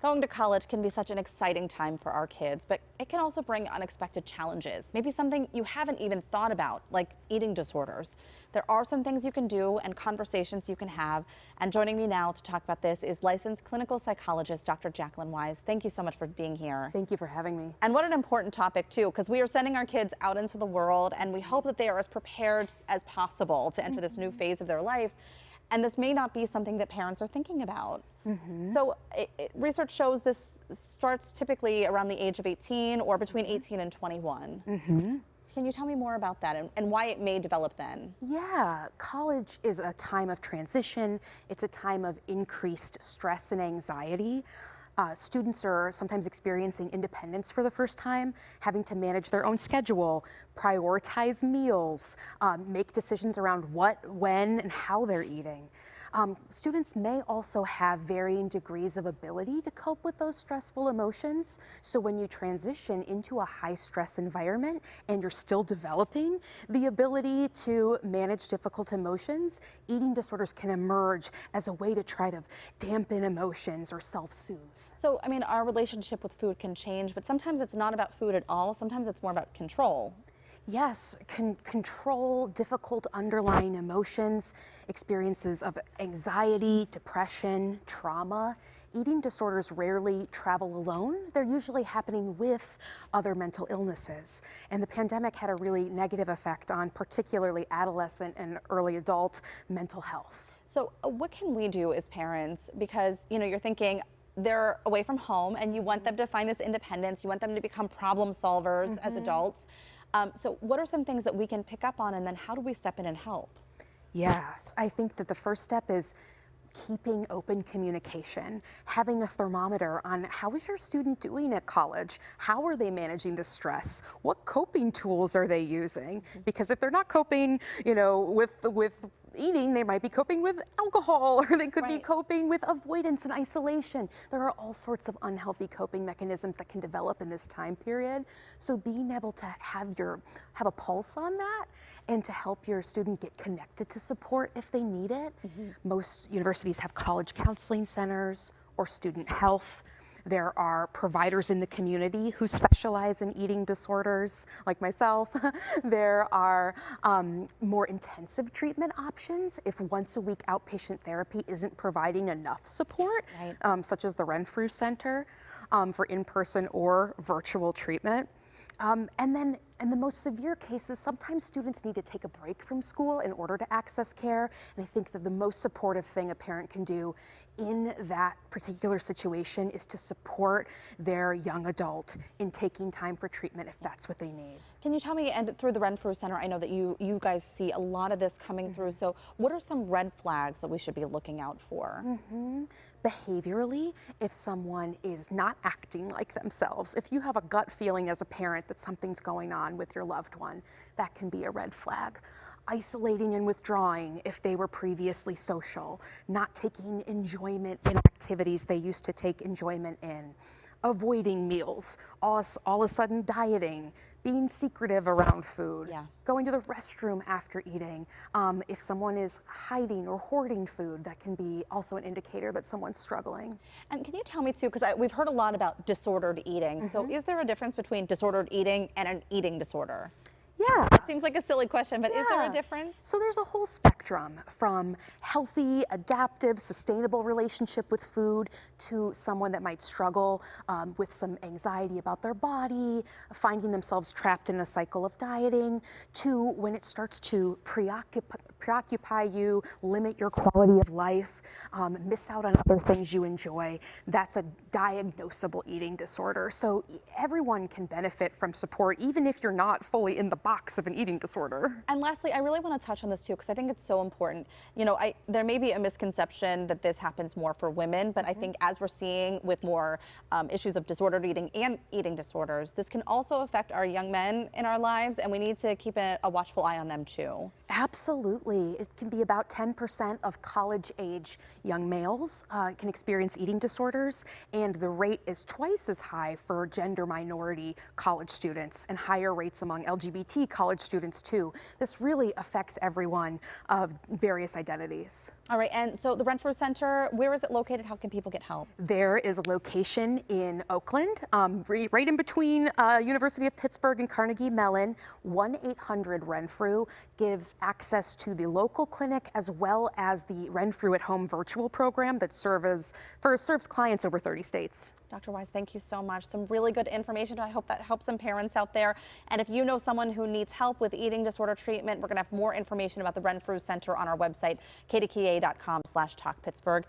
Going to college can be such an exciting time for our kids, but it can also bring unexpected challenges. Maybe something you haven't even thought about, like eating disorders. There are some things you can do and conversations you can have. And joining me now to talk about this is licensed clinical psychologist, Dr. Jacqueline Wise. Thank you so much for being here. Thank you for having me. And what an important topic too, because we are sending our kids out into the world and we hope that they are as prepared as possible to enter this new phase of their life. And this may not be something that parents are thinking about. So research shows this starts typically around the age of 18 or between 18 and 21. Can you tell me more about that and why it may develop then? Yeah, college is a time of transition. It's a time of increased stress and anxiety. Students are sometimes experiencing independence for the first time, having to manage their own schedule, prioritize meals, make decisions around what, when, and how they're eating. Students may also have varying degrees of ability to cope with those stressful emotions. So when you transition into a high stress environment and you're still developing the ability to manage difficult emotions, eating disorders can emerge as a way to try to dampen emotions or self-soothe. So, I mean, our relationship with food can change, but sometimes it's not about food at all. Sometimes it's more about control. Yes, control difficult underlying emotions, experiences of anxiety, depression, trauma. Eating disorders rarely travel alone. They're usually happening with other mental illnesses. And the pandemic had a really negative effect on particularly adolescent and early adult mental health. So what can we do as parents? Because, you know, you're thinking, they're away from home and you want them to find this independence, you want them to become problem solvers as adults. So what are some things that we can pick up on, and then how do we step in and help? Yes, I think that the first step is keeping open communication, having a thermometer on how is your student doing at college? How are they managing the stress? What coping tools are they using? Because if they're not coping, you know, with eating, they might be coping with alcohol, or they could be coping with avoidance and isolation. There are all sorts of unhealthy coping mechanisms that can develop in this time period. So being able to have a pulse on that and to help your student get connected to support if they need it. Most universities have college counseling centers or student health. There are providers in the community who specialize in eating disorders, like myself. There are more intensive treatment options if once a week outpatient therapy isn't providing enough support, such as the Renfrew Center for in-person or virtual treatment. And then in the most severe cases, sometimes students need to take a break from school in order to access care. And I think that the most supportive thing a parent can do in that particular situation is to support their young adult in taking time for treatment if that's what they need. Can you tell me, and through the Renfrew Center, I know that you guys see a lot of this coming through, so what are some red flags that we should be looking out for? Behaviorally, if someone is not acting like themselves, if you have a gut feeling as a parent that something's going on with your loved one, that can be a red flag. Isolating and withdrawing if they were previously social, not taking enjoyment in activities they used to take enjoyment in, avoiding meals, all of a sudden dieting, being secretive around food, going to the restroom after eating. If someone is hiding or hoarding food, that can be also an indicator that someone's struggling. And can you tell me too, because we've heard a lot about disordered eating, so is there a difference between disordered eating and an eating disorder? Yeah. It seems like a silly question, but is there a difference? So there's a whole spectrum from healthy, adaptive, sustainable relationship with food to someone that might struggle with some anxiety about their body, finding themselves trapped in a cycle of dieting, to when it starts to preoccupy you, limit your quality of life, miss out on other things you enjoy. That's a diagnosable eating disorder. So everyone can benefit from support, even if you're not fully in the box of an eating disorder. And lastly, I really want to touch on this too, because I think it's so important. You know, there may be a misconception that this happens more for women, but I think as we're seeing with more issues of disordered eating and eating disorders, this can also affect our young men in our lives, and we need to keep a watchful eye on them too. Absolutely. It can be about 10% of college-age young males can experience eating disorders, and the rate is twice as high for gender minority college students and higher rates among LGBT see college students too. This really affects everyone of various identities. All right, and so the Renfrew Center, where is it located? How can people get help? There is a location in Oakland, right in between University of Pittsburgh and Carnegie Mellon. 1-800-RENFREW gives access to the local clinic as well as the Renfrew at Home virtual program that serves clients over 30 states. Dr. Wise, thank you so much. Some really good information. I hope that helps some parents out there. And if you know someone who needs help with eating disorder treatment, we're going to have more information about the Renfrew Center on our website, kdka.com/talkpittsburgh.